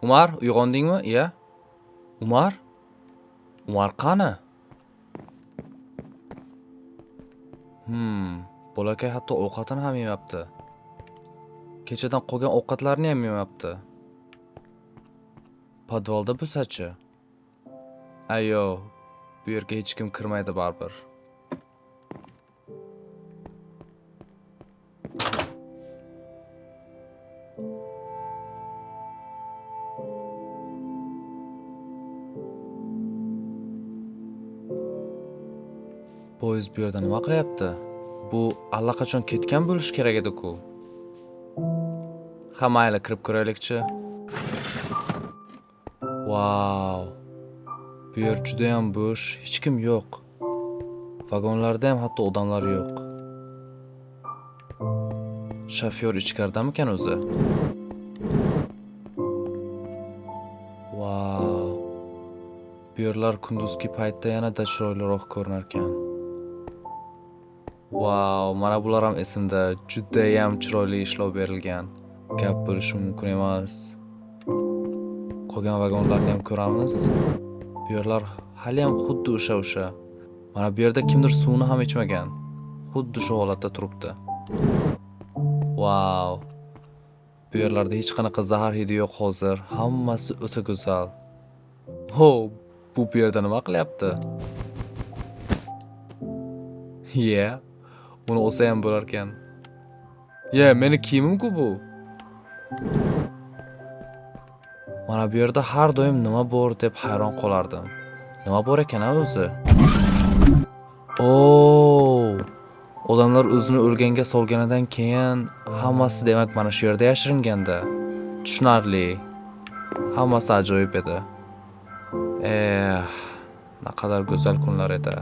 Umar, uyg'ondingmi? Iya. Umar? Umar qani? Bolakay hatto ovqatini ham yemabdi. Kechadan qolgan ovqatlarni ham yemabdi. Podvalda bo'lsa-chi? Ayyo, bu yerga hech kim kirmaydi baribir. Poyezd bu yerda nima qilyapti? Bu allaqachon ketgan bo'lishi kerak edi-ku. Ha, mayli, kirib ko'raylikchi. Vau. Bu yer juda ham bo'sh, hech kim yo'q. Vagonlarda ham hatto odamlar yo'q. Shofyor ichkaridamikan o'zi? Vau. Bu yerlar kunduzgi paytda yanada chiroyliroq ko'rinar ekan. Vau, mana bular ham esimda. Juda ham chiroyli ishlov berilgan. Gap bo'lishi mumkin emas. Qolgan vagonlarni ham ko'ramiz. Bu yerlar hali ham xuddi o'sha. Mana bu yerda kimdir suvni ham ichmagan. Xuddi shu holatda turibdi. Vau. Bu yerlarda hech qanaqa zahar hidi yo'q hozir. Hammasi o'ta go'zal. Ho, bu yerda nima qilyapti? Yeah. Uni olsa ham bo'lar ekan. Meni kiyimim-ku bu. Mana bu yerda har doim nima bor deb hayron qolardim. Nima bor ekan o'zi? Odamlar o'zini o'lganga solganidan keyin hammasi demak mana shu yerda yashiringanda. Tushunarli. Hammasi ajoyib edi. Naqadar go'zal kunlar edi.